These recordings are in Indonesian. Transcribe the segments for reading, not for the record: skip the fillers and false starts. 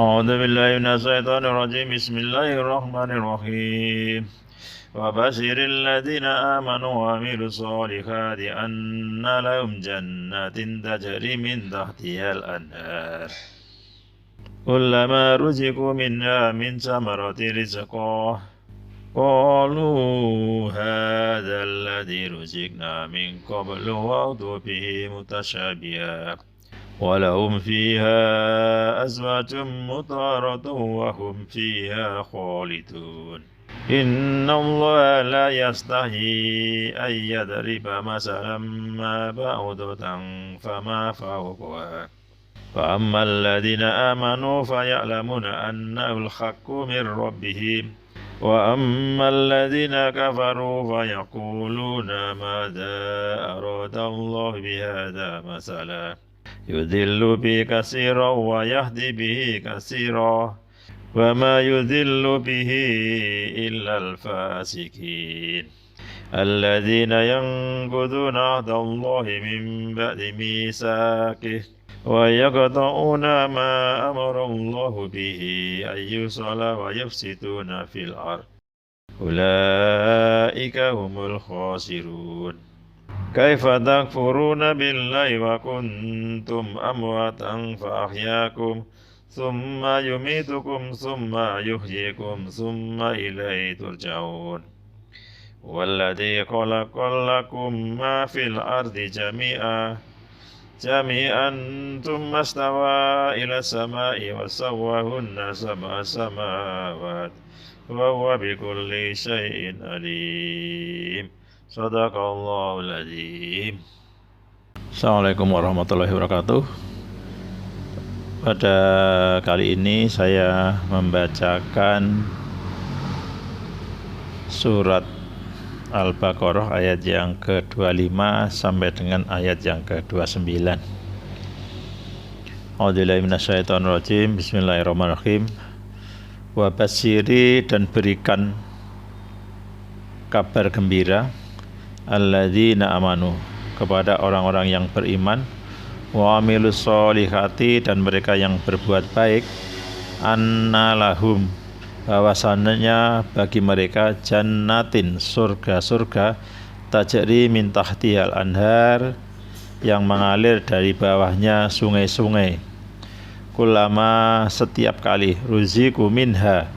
أعوذ بالله من الشيطان الرجيم بسم الله الرحمن الرحيم وبشر الذين آمنوا وعملوا الصالحات أن لهم جنات تجري من تحتها الأنهار كلما رزقوا منها من ثمرة رزقا قالوا هذا الذي رزقنا من قبل وأتوا به متشابها ولهم فيها أزواج مطهرة وهم فيها خالدون إن الله لا يستحيي أن يضرب مثلا ما بعوضة فما فوقها فأما الذين آمنوا فيعلمون أنه الحق من ربهم وأما الذين كفروا فيقولون ماذا أراد الله بهذا مثلا يضل به كثيرا ويهدي به كثيرا وما يضل به إلا الفاسقين الذين ينقضون عهد الله من بعد ميثاقه ويقطعون ما أمر الله به أن يوصل ويفسدون في الأرض أولئك هم الخاسرون كيف تكفرون بالله وكنتم أمواتا فأحياكم ثم يميتكم ثم يحييكم ثم إليه ترجعون والذي خلق لكم ما في الأرض جميعا ثم استوى إلى السماء وسواهن سبع سماوات وهو بكل شيء عليم Sadaqallahul Adzim. Assalamualaikum warahmatullahi wabarakatuh. Pada kali ini saya membacakan surat Al-Baqarah ayat yang ke-25 sampai dengan ayat yang ke-29. A'udzubillahi minasyaitonirrajim. Bismillahirrahmanirrahim. Wa basyiri, dan berikan kabar gembira alladzina amanu, kepada orang-orang yang beriman, wa amilus solihati, dan mereka yang berbuat baik, anna lahum, bahwasannya bagi mereka jannatin, surga-surga, tajri min tahtihal anhar, yang mengalir dari bawahnya sungai-sungai, kulama, setiap kali, ruziku minha,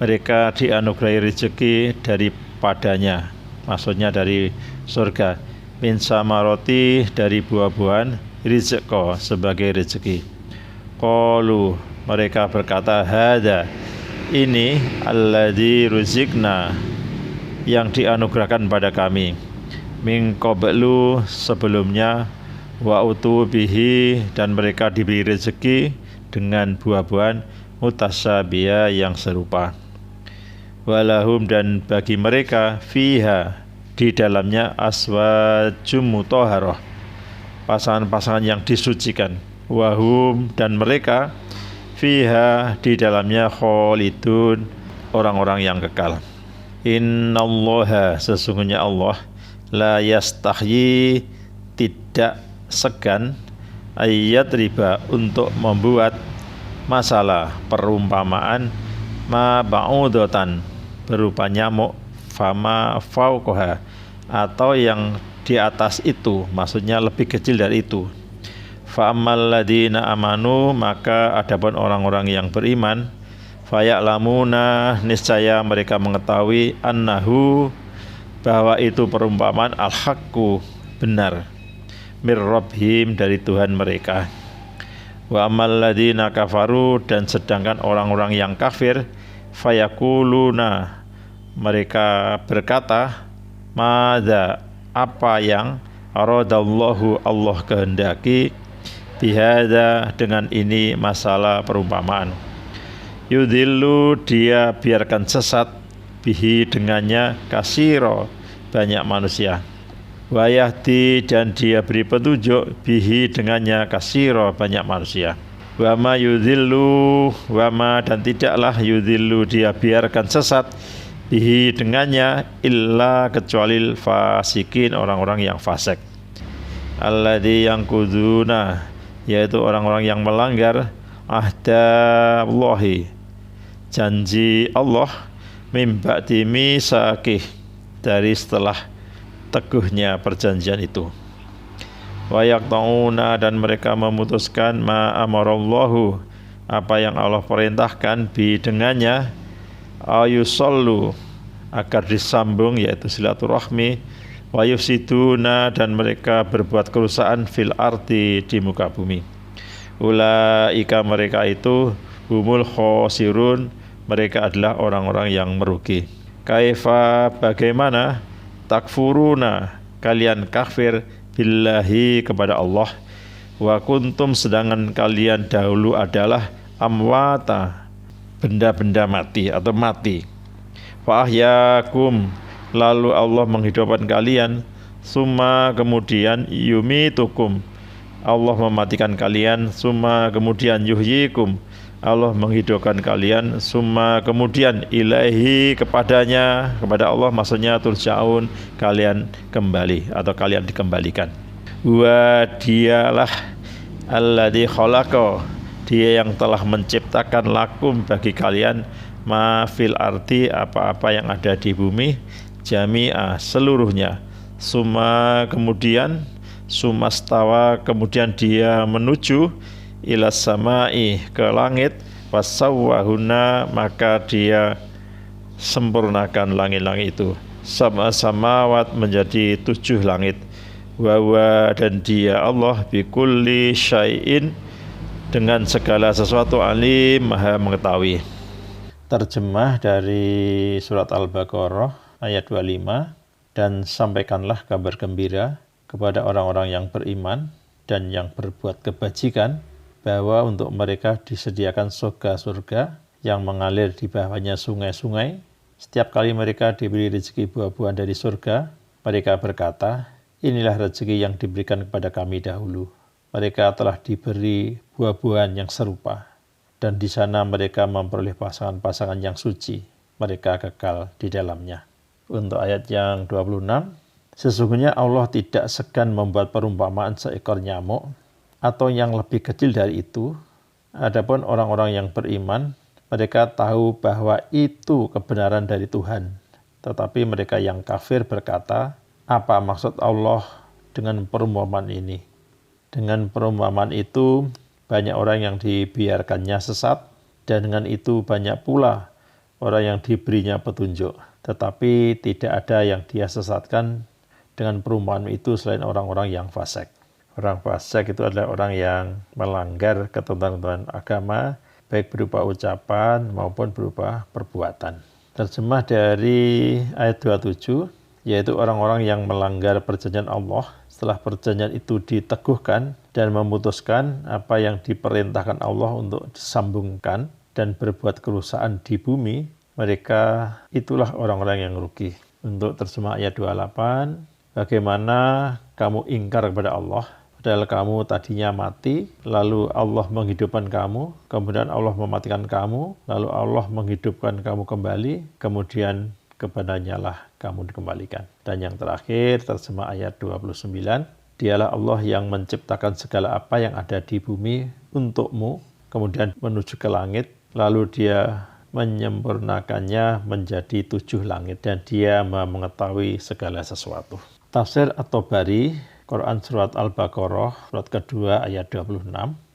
mereka dianugerahi rezeki daripadanya, maksudnya dari surga, min samaroti, dari buah-buahan, rizqo, sebagai rezeki. Qalu, mereka berkata, hada, ini, alladzi ruzikna, yang dianugerahkan pada kami, min qablu, sebelumnya, wa utu bihi, dan mereka diberi rezeki dengan buah-buahan mutasyabiha, yang serupa. Walahum, dan bagi mereka, fiha, di dalamnya, aswajum mutahharah, pasangan-pasangan yang disucikan. Wahum, dan mereka, fiha, di dalamnya, khalidun, orang-orang yang kekal. Innallaha, sesungguhnya Allah, la yastahyi, tidak segan, ayat riba, untuk membuat masalah perumpamaan, ma ba'udatan, berupa nyamuk, fama fauqaha, atau yang di atas itu, maksudnya lebih kecil dari itu. Fa'amal ladina amanu, maka adapun orang-orang yang beriman, faya'lamuna, niscaya mereka mengetahui, annahu, bahwa itu perumpamaan, al-haqqu, benar, mir rabbihim, dari Tuhan mereka. Wa amal ladina kafaru, dan sedangkan orang-orang yang kafir, fayakuluna, mereka berkata, madza, apa yang, aradallahu, Allah kehendaki, bihadza, dengan ini, masalah perumpamaan. Yudhillu, dia biarkan sesat, bihi, dengannya, kasiro, banyak manusia. Wa yahdi, dan dia beri petunjuk, bihi, dengannya, kasiro, banyak manusia. Wama yudhillu, wama, dan tidaklah, yudhillu, dia biarkan sesat, bihi, dengannya, illa, kecuali fasikin, orang-orang yang fasik. Alladzi, yang kuduna, yaitu orang-orang yang melanggar, ahdallahi, janji Allah, mim ba'di misaqih, dari setelah teguhnya perjanjian itu. Wa yaqta'una, dan mereka memutuskan ma amarallahu, apa yang Allah perintahkan bi dengannya, ayusallu, agar disambung, yaitu silaturahmi, wa yufsiduna, dan mereka berbuat kerusakan fil ardi, di muka bumi. Ulaika, mereka itu humul khosirun, mereka adalah orang-orang yang merugi. Kaifa, bagaimana, takfuruna, kalian kafir, billahi, kepada Allah, wa kuntum, sedangkan kalian dahulu adalah amwata, benda-benda mati atau mati. Fa ahyakum, lalu Allah menghidupkan kalian, summa, kemudian yumitukum, Allah mematikan kalian, summa, kemudian yuhyikum, Allah menghidupkan kalian, summa, kemudian ilaihi, kepadanya, kepada Allah maksudnya turja'un, kalian kembali atau kalian dikembalikan. Wa dialah alladzi khalaqa, dia yang telah menciptakan lakum, bagi kalian, ma fil ardi, apa-apa yang ada di bumi, jami'ah, seluruhnya. Summa, kemudian sumastawa, kemudian dia menuju ilas samai, ke langit, wasawwahuna, maka dia sempurnakan langit-langit itu, sama samawat, menjadi 7 langit, wawa, dan dia Allah bikulli syai'in, dengan segala sesuatu, alim, maha mengetahui. Terjemah dari surat Al-Baqarah ayat 25, dan sampaikanlah kabar gembira kepada orang-orang yang beriman dan yang berbuat kebajikan, bahwa untuk mereka disediakan surga-surga yang mengalir di bawahnya sungai-sungai. Setiap kali mereka diberi rezeki buah-buahan dari surga, mereka berkata, inilah rezeki yang diberikan kepada kami dahulu. Mereka telah diberi buah-buahan yang serupa, dan di sana mereka memperoleh pasangan-pasangan yang suci. Mereka kekal di dalamnya. Untuk ayat yang 26, sesungguhnya Allah tidak segan membuat perumpamaan seekor nyamuk, atau yang lebih kecil dari itu. Adapun orang-orang yang beriman, mereka tahu bahwa itu kebenaran dari Tuhan. Tetapi mereka yang kafir berkata, apa maksud Allah dengan perumpamaan ini? Dengan perumpamaan itu, banyak orang yang dibiarkannya sesat, dan dengan itu banyak pula orang yang diberinya petunjuk. Tetapi tidak ada yang dia sesatkan dengan perumpamaan itu selain orang-orang yang fasik. Orang fasik itu adalah orang yang melanggar ketentuan agama, baik berupa ucapan maupun berupa perbuatan. Terjemah dari ayat 27, yaitu orang-orang yang melanggar perjanjian Allah setelah perjanjian itu diteguhkan dan memutuskan apa yang diperintahkan Allah untuk disambungkan dan berbuat kerusakan di bumi, mereka itulah orang-orang yang rugi. Untuk terjemah ayat 28, bagaimana kamu ingkar kepada Allah, padahal kamu tadinya mati, lalu Allah menghidupkan kamu, kemudian Allah mematikan kamu, lalu Allah menghidupkan kamu kembali, kemudian kepadanya lah kamu dikembalikan. Dan yang terakhir, terjemah ayat 29, dialah Allah yang menciptakan segala apa yang ada di bumi untukmu, kemudian menuju ke langit, lalu dia menyempurnakannya menjadi 7 langit, dan dia mengetahui segala sesuatu. Tafsir At-Tabari, Quran Surat Al-Baqarah, surat kedua ayat 26.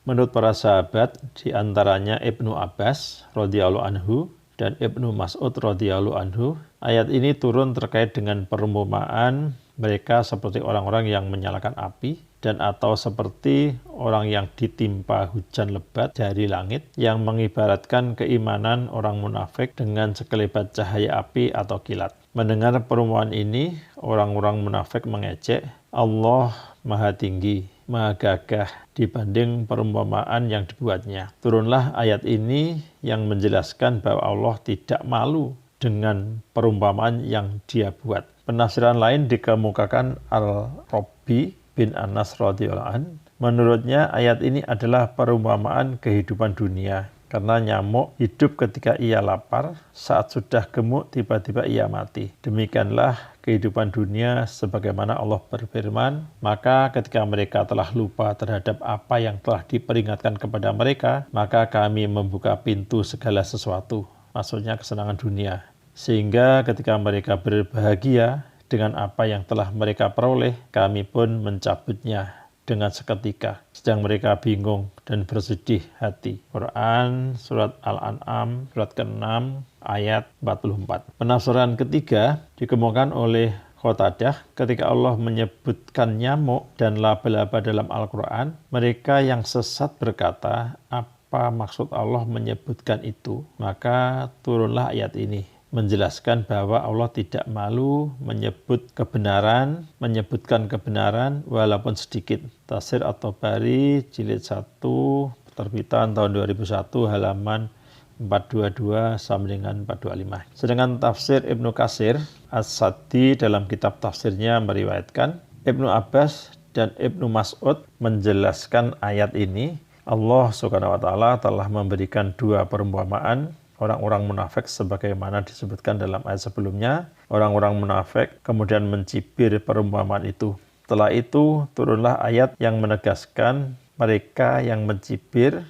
Menurut para sahabat, diantaranya Ibnu Abbas radhiyallahu anhu dan Ibnu Mas'ud radhiyallahu anhu, ayat ini turun terkait dengan perumpamaan mereka seperti orang-orang yang menyalakan api, dan atau seperti orang yang ditimpa hujan lebat dari langit, yang mengibaratkan keimanan orang munafik dengan sekelebat cahaya api atau kilat. Mendengar perumpamaan ini, orang-orang munafik mengejek, Allah Maha Tinggi, Maha Gagah dibanding perumpamaan yang dibuatnya. Turunlah ayat ini yang menjelaskan bahwa Allah tidak malu dengan perumpamaan yang dia buat. Penafsiran lain dikemukakan Al-Rabi bin Anas radhiyallahu an. Menurutnya ayat ini adalah perumpamaan kehidupan dunia. Karena nyamuk hidup ketika ia lapar, saat sudah gemuk tiba-tiba ia mati. Demikianlah kehidupan dunia sebagaimana Allah berfirman, maka ketika mereka telah lupa terhadap apa yang telah diperingatkan kepada mereka, maka kami membuka pintu segala sesuatu, maksudnya kesenangan dunia. Sehingga ketika mereka berbahagia dengan apa yang telah mereka peroleh, kami pun mencabutnya dengan seketika, sedang mereka bingung dan bersedih hati. Quran Surat Al-An'am surat ke-6 ayat 44. Penafsiran ketiga dikemukakan oleh Qatadah ketika Allah menyebutkan nyamuk dan laba-laba dalam Al-Quran. Mereka yang sesat berkata, apa maksud Allah menyebutkan itu? Maka turunlah ayat ini menjelaskan bahwa Allah tidak malu menyebutkan kebenaran walaupun sedikit. Tafsir At-Tabari jilid 1 terbitan tahun 2001 halaman 422 sampai dengan 425. Sedangkan tafsir Ibnu Katsir As-Sadi dalam kitab tafsirnya meriwayatkan Ibnu Abbas dan Ibnu Mas'ud menjelaskan ayat ini, Allah Subhanahu wa taala telah memberikan dua perumpamaan orang-orang munafik sebagaimana disebutkan dalam ayat sebelumnya. Orang-orang munafik kemudian mencibir perumpamaan itu. Setelah itu turunlah ayat yang menegaskan mereka yang mencibir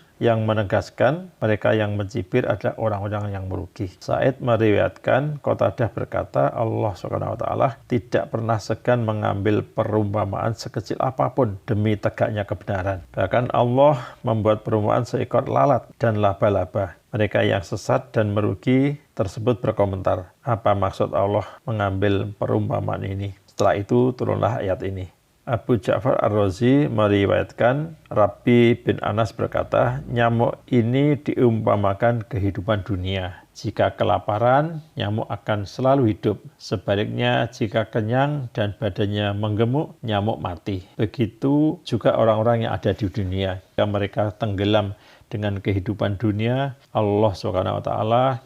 adalah orang-orang yang merugi. Sa'id meriwayatkan, Qatadah berkata, Allah Subhanahu wa taala tidak pernah segan mengambil perumpamaan sekecil apapun demi tegaknya kebenaran. Bahkan Allah membuat perumpamaan seekor lalat dan laba-laba. Mereka yang sesat dan merugi tersebut berkomentar, apa maksud Allah mengambil perumpamaan ini? Setelah itu turunlah ayat ini. Abu Ja'far Ar-Razi meriwayatkan, Rabi bin Anas berkata, nyamuk ini diumpamakan kehidupan dunia. Jika kelaparan, nyamuk akan selalu hidup. Sebaliknya, jika kenyang dan badannya menggemuk, nyamuk mati. Begitu juga orang-orang yang ada di dunia. Jika mereka tenggelam dengan kehidupan dunia, Allah SWT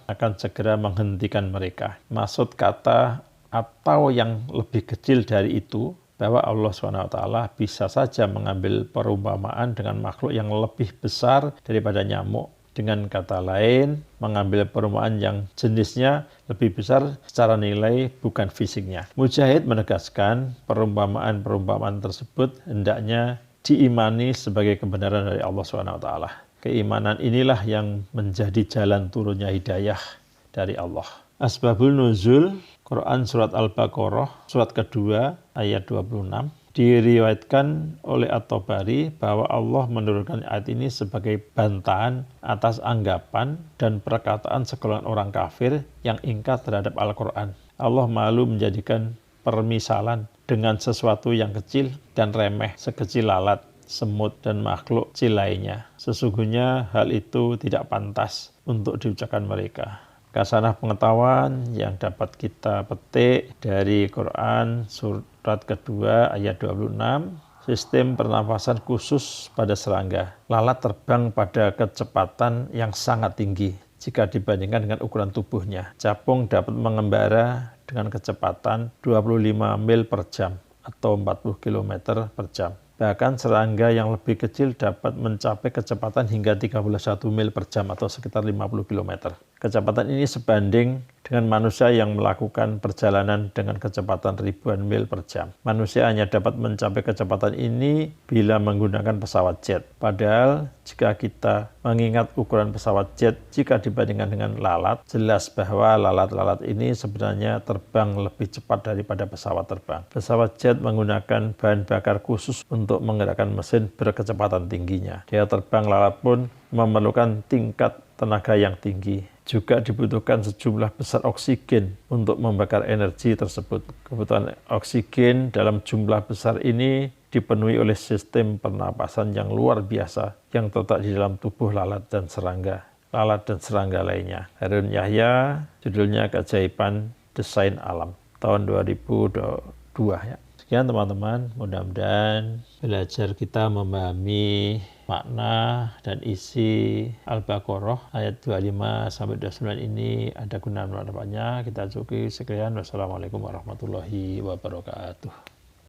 akan segera menghentikan mereka. Maksud kata atau yang lebih kecil dari itu, bahwa Allah SWT bisa saja mengambil perumpamaan dengan makhluk yang lebih besar daripada nyamuk. Dengan kata lain, mengambil perumpamaan yang jenisnya lebih besar secara nilai, bukan fisiknya. Mujahid menegaskan perumpamaan-perumpamaan tersebut hendaknya diimani sebagai kebenaran dari Allah SWT. Keimanan inilah yang menjadi jalan turunnya hidayah dari Allah. Asbabul Nuzul Quran Surat Al-Baqarah surat kedua ayat 26 diriwayatkan oleh At-Tabari bahwa Allah menurunkan ayat ini sebagai bantahan atas anggapan dan perkataan segolongan orang kafir yang ingkar terhadap Al-Quran. Allah malu menjadikan permisalan dengan sesuatu yang kecil dan remeh sekecil lalat, semut, dan makhluk kecil lainnya. Sesungguhnya hal itu tidak pantas untuk diucapkan mereka. Kasanah pengetahuan yang dapat kita petik dari Quran surat kedua ayat 26, sistem pernafasan khusus pada serangga. Lalat terbang pada kecepatan yang sangat tinggi jika dibandingkan dengan ukuran tubuhnya. Capung dapat mengembara dengan kecepatan 25 mil per jam atau 40 km per jam. Bahkan serangga yang lebih kecil dapat mencapai kecepatan hingga 31 mil per jam atau sekitar 50 km. Kecepatan ini sebanding dengan manusia yang melakukan perjalanan dengan kecepatan ribuan mil per jam. Manusia hanya dapat mencapai kecepatan ini bila menggunakan pesawat jet. Padahal jika kita mengingat ukuran pesawat jet jika dibandingkan dengan lalat, jelas bahwa lalat-lalat ini sebenarnya terbang lebih cepat daripada pesawat terbang. Pesawat jet menggunakan bahan bakar khusus untuk menggerakkan mesin berkecepatan tingginya. Dia terbang, lalat pun memerlukan tingkat tenaga yang tinggi. Juga dibutuhkan sejumlah besar oksigen untuk membakar energi tersebut. Kebutuhan oksigen dalam jumlah besar ini dipenuhi oleh sistem pernapasan yang luar biasa yang terletak di dalam tubuh lalat dan serangga lainnya. Harun Yahya, judulnya Keajaiban Desain Alam, tahun 2002 ya. Sekian teman-teman, mudah-mudahan belajar kita memahami makna dan isi Al-Baqarah ayat 25 sampai 29 ini ada guna manfaatnya. Kita cukupi sekian. Wassalamualaikum warahmatullahi wabarakatuh.